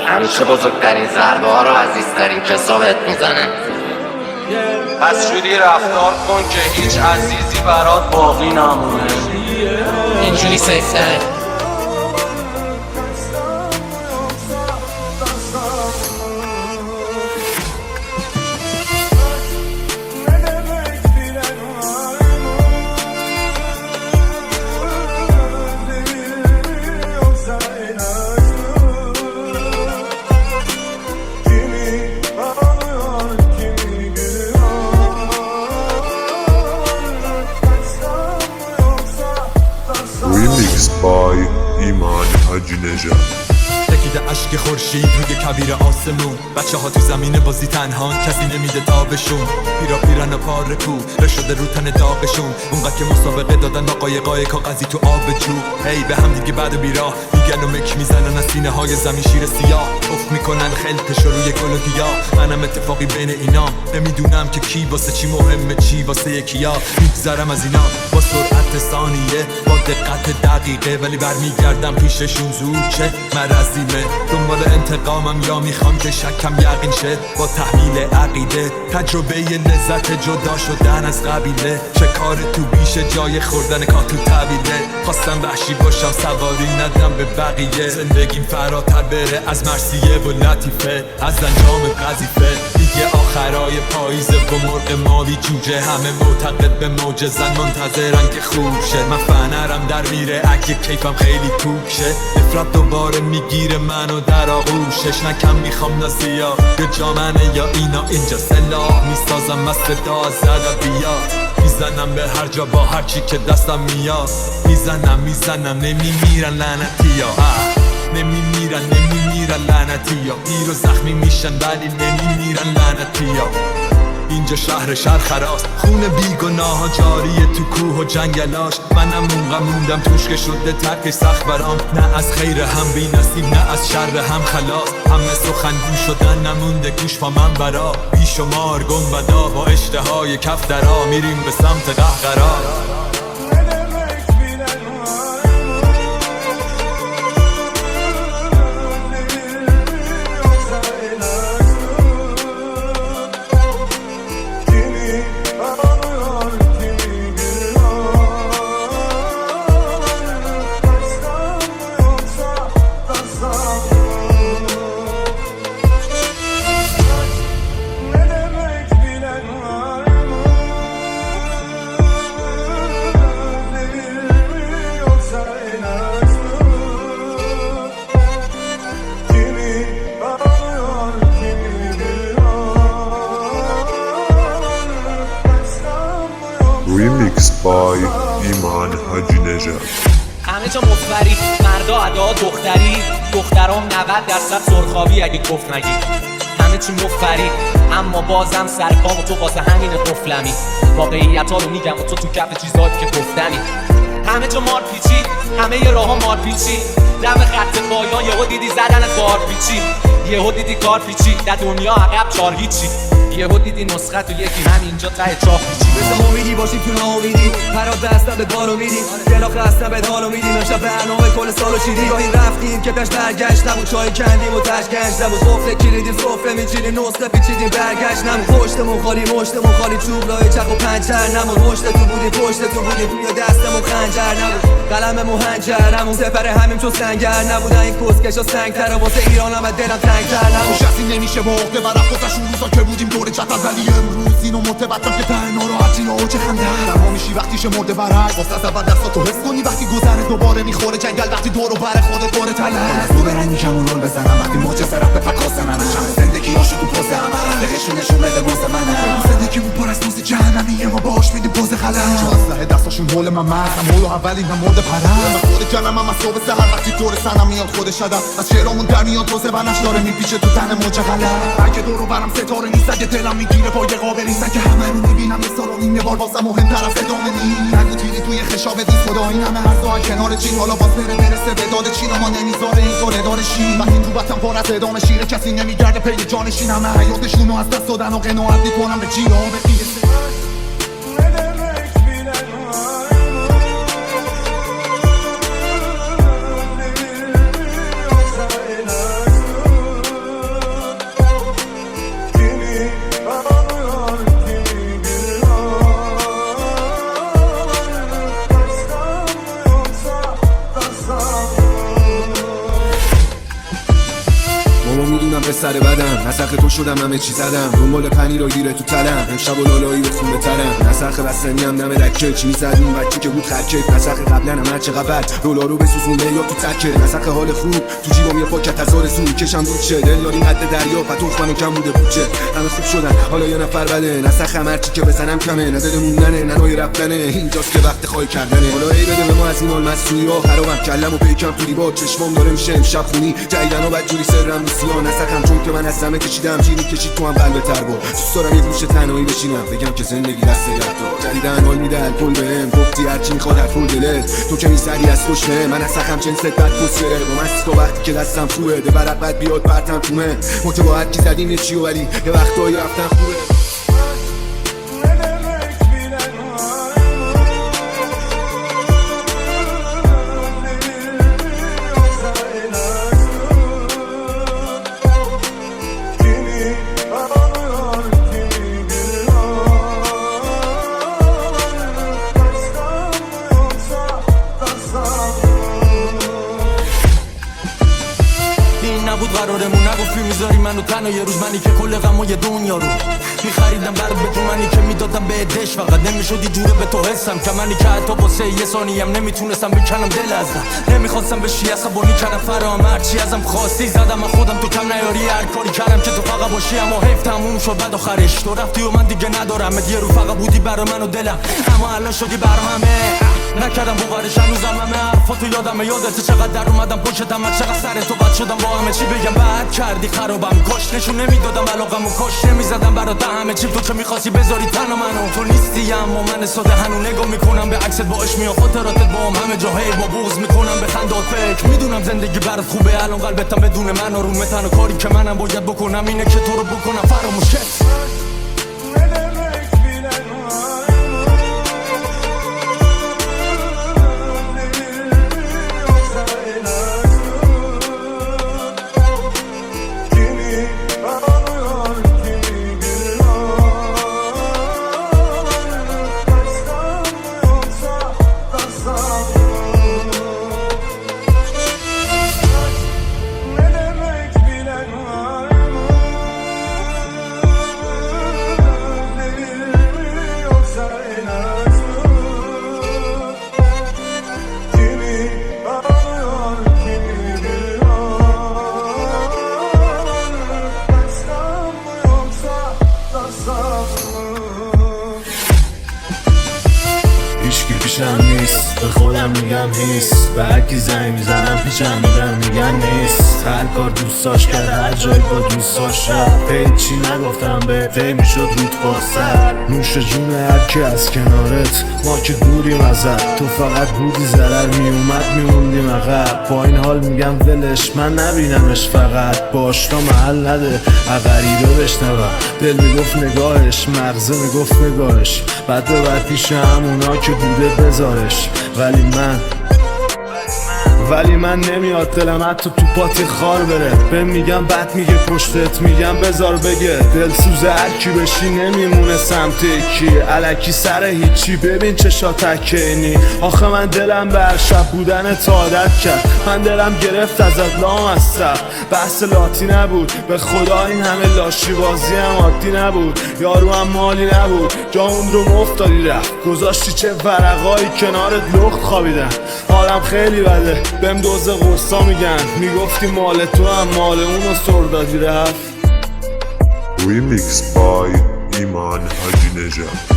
همیشه بزرگترین ضربه ها رو عزیزترین کسا بهت میزنه. پس جوری رفتار کن که هیچ عزیزی برات باقی نمونه. اینجوری سیفتره. Remix by ایمان حاجی نژاد. تکیده اشک خورشید روی کبیر آسمون، بچه ها تو زمین بازی تنهان، کسی نمیده تابشون. پیرن و پاره کو رشده رو تن داغشون، اونقدر که مسابقه دادن با قایقای کاغذی تو آب جو. هی به هم دیگه بعد و بیراه میگن و مک میزنن از سینه های زمین شیر سیاه، افت میکنن خلطش روی گل و گیاه. منم اتفاقی بین اینا نمیدونم که کی واسه چی مهمه، چی واسه یکیا. میگذرم از اینا با سرعت ثانیه، با دقت دقیقه، ولی برمیگردم پیششون زود چه مرضیمه. دنبال انتقامم یا میخوام که شکم یقین شه، با تحمیل عقیده تجربه لذت جدا شدن از قبیله. چه کار تو بیشه جای خوردن کار تو طویله. خواستم وحشی باشم سواری ندم به بقیه، زندگیم فراتر بره از مرسیه و لطیفه، از انجام قضیفه. دیگه آخرای پاییزه و مرغ مالی جوجه، همه معتقد به معجزن منتظرن که خوب شه. من فنرم در میره اگه کیفم خیلی کوک شه، نفرت دوباره میگیره منو در آغوشش. نکم میخوام ناسیا یا جامنه یا اینا، اینجا سلاح میسازم از صدا از ادبیات. میزنم به هر جا با هر چی که دستم میاد، میزنم نمیمیرن لعنتی ها، نمیمیرن لعنتی ها. پیر و زخمی میشن ولی نمیمیرن لعنتی ها. اینجا شهر خراست، خون بیگناه ها جاریه تو کوه و جنگلاش. منم موندم توش که شده ترکش سخت برام، نه از خیر هم بی نصیب نه از شر هم خلاص. همه سخنگو شدن نمونده گوش پا من برا، بیشمار گنبدا با اشتهای کف درا، میریم به سمت قهقرا. Remix by ایمان حاجی نژاد. همه جا مفبری، مردا ادا دختری، دخترام 90% سرخابی اگه کف نگی. همه چی مفبری اما بازم سرکام و تو واسه همین قفلمی. واقعیت ها رو میگم و تو کف چیزایی که گفتنی. همه جا مار پیچی، همه ی راه ها مار پیچی، دم خط پایان یهو دیدی زدن بار پیچی، یهو دیدی کار پیچی، در دنیا عقب 4 هیچی، یهو دیدی نسخه تو یکی همینجا ته چاه پیچی. مثل امیدی باشیم تو ناامیدی، پرات دستم به دارو میدیم، دلا خستم به دالو میدیم. امشب برنامه کل سالو چیدیم، گاهی رفتیم که پیش برگشت نبود، چای کندیم و تش گنج نبود، قفل کلیدیم سفره میچینیم نسخه پیچیدیم برگشت نمود. پشتمون خالی مشتمون خالی، چوب لای چق و پنچر نمود، پشت تو بودیم پشت تو بودیم، یا دستمون خنجر نبود، قلممون هنجرمون سپر همیم چون سنگر نبودن. این کسکشا سنگتر واسه ایرانم دلم تنگتر نبود. کسی نمیشه با عقده و رفت اون روزا که بودیم دور چت از ولی امروز اینو متوجهم که ته ناراحتی و چه خنده تنها میشی وقتی شه مرده برعکس. واسه از اول دستاتو حس کنی وقتی گذره دوباره میخوره جنگل، وقتی دور و بر خودت دور تله از تو برن میشم اون رول بزنم، وقتی معجزه رفت به پکاسه منشم. زندگی هاشو تو پوز همه رقشون نشون بده موز منه، زندگی اون پر از موز جهنمیه ما باش میدیم پوز غلط. چون اسلحه دستاشون حول من مرزم مولو اولی هم مرده پرم. من خود جانم هم از صبح سحر وقتی دور سنم میاد خود شدم، از شعرامون در میاد توزه بنش داره میپیچه تو تن موج غلط. اگه دور و برم ستاره نیست، اگه دلم میگیره پای قابل نیست، که همه رو میبینم یه سال و نیمه بار واسه مهمتر از ادامه نیست. نگو تیری توی خشاب دیست خدا این همه هرزا کنار چین، حالا باز برسه به داد چین، اما نمیذاره این طور اداره شین. وقتی تو بطن پر از ادامه شیره کسی نمیگرده پی جانشین، همه حیاتشونو از دست دادن و قناعت میکنم به جیره ها بقیه. سر بدم نسخ تو شدم همه چی زدم دنبال پنیر و گیره تو تلم امشب و لالایی به خونه ترم نسخ بستنی هم دم دکه چی میزد اون بچی که بود خرکه نسخ قبلا هم هر چقدر دلار رو بسوزونده یا تو تکه نسخ حال خوب تو جیبم یه پاکت هزار سو کشم دود شه دل داریم حد دریا پتوخ منو کم بوده بوچه همه خوب شدن حالا یه نفر بده نسخ هم هرچی که بزنم کمه ندل موندنه ننای رفتنه اینجاست که وقت خواهی کردنه حالا ای بده به ما از این حال مسئولی ها خرابم کلم و پیکم تو دیوار چشمام داره میشه امشب خونی جدیدن و بدجوری سرم رو سیاه نسخم چون که من از همه کشیدم جیری کشید تو هم قلب تر با دوست دارم یه گوشه تنهایی بشینم بگم که زندگی دست گرد جدیدن حال میده الکل بهم گفتی هرچی میخواد هر فول دلت تو که میسری از خوشمه من نسخم چند ست بد پسره با من تو وقتی که دستم خوبه ده برات بد بیاد پرتم تومه متواعد کی زدیم یه چی ولی یه وقتایی رفتن خوبه نبود قرارمون نگفتی میذاری منو تنها یه روز منی که کل غمای دنیا رو میخریدم برات به تو منی که میدادم به دش فقط نمیشدی جوره به تو حسم که منی که حتی واسه یه ثانیم نمیتونستم بکنم دل ازم نمیخواستم بشی عصبانی کردم فرام هرچی ازم خواستی زدم من خودم تو کم نیاری هر کاری کردم که تو فقط باشی اما حیف تموم شد بعد آخرش تو رفتی و من دیگه ندارم یه رو فقط بودی برا من و دلم اما الان شدی برا همه نکردم بغارش هنوزم همه حرفاتو یادمه یادت چقدر در اومدم پشتم من چقدر سر تو بد شدم با همه چی بگم بعد کردی خرابم کاش نشون نمیدادم علاقم و کاش نمیزدم برات همه چی تو چه میخواستی بذاری تنها منو تو نیستی اما من ساده هنو نگاه میکنم به عکست با عشق میاد خاطراتت با هم همه جا هی با بغض میکنم به خندات فکر میدونم زندگی برات خوبه الان قلبتم بدون من آرومه تنها کاری که منم باید بکنم اینه که تو رو بکنم فراموشت پیشم نیست به خودم میگم هیس به هرکی زنگ میزنم پیشم میدم میگن نیست هر کار دوستاش کرد هر جایی با دوستاش رفت هیچی نگفتم به پی میشد رود باسر نوش جون هرکی از کنارت ما که دوریم ازت تو فقط بودی ضرر میومد میموندیم عقب با این حال میگم ولش من نبینمش فقط باش تا محل نده غریبه بشنوم دل میگفت نگاهش مغزه میگفت نگاهش بعد به بعد پیش همونا که بوده بذارش ولی من نمیاد دلم حتی تو پاتی خار بره بهم میگم بد میگه پشتت میگم بذار بگه دل سوزه هرکی بشی نمیمونه سمت کی الکی سر هیچی ببین چشات تکینی آخه من دلم بر شب بودن تا عادت کرد من دلم گرفت ازت لام هستم بحث لاتی نبود به خدا این همه لاشی بازی هم عادی نبود یارو هم مالی نبود جا اون رو مفتادی رفت گذاشتی چه ورقایی کنارت لخت خوابیدن حالم خیلی بده بهم دوز غصا میگن میگفتی مال تو هم مال اونو سردادی رفت ریمیکس بای ایمان حاجی نژاد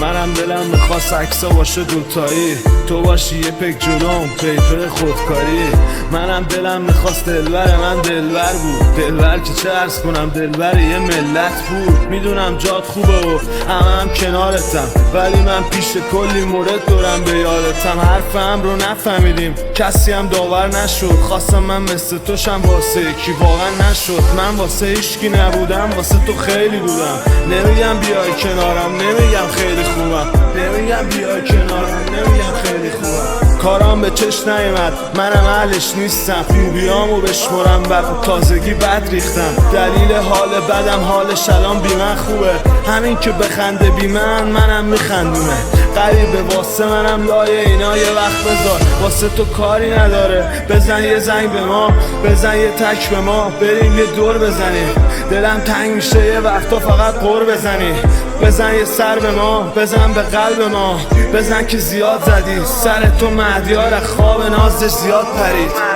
منم دلم میخواست عکسا باشه دوتایی تو باشی یه پک جلوم پیپر خودکاری منم دلم میخواست دلبر من دلبر بود دلبر که چه عرض کنم دلبر یه ملت بود میدونم جات خوبه و هم کنارتم ولی من پیش کلی مورد دارم به یادتم حرفم رو نفهمیدیم کسی هم داور نشد خواستم من مثل توشم واسه یکی واقعا نشد من واسه هیچکی نبودم واسه تو خیلی بودم نمیگم بیای کنارم نمیگم خیلی خوبم نمیگم بیای کنارم نمیگم خیلی خوبم کارام به چش نیومد منم اهلش نیستم خوبیامو بشمرم بر تازگی بد ریختم دلیل حال بدم حالش الان بی من خوبه همین که بخنده بی منم میخندونه غریبه واسه منم لایه اینا یه وقت بذار واسه تو کاری نداره بزن یه زنگ به ما بزن یه تک به ما بریم یه دور بزنیم دلم تنگ میشه یه وقتا فقط قور بزنی بزن یه سر به ما بزن به قلب ما بزن که زیاد زدی سر تو مهدیار خواب نازش زیاد پرید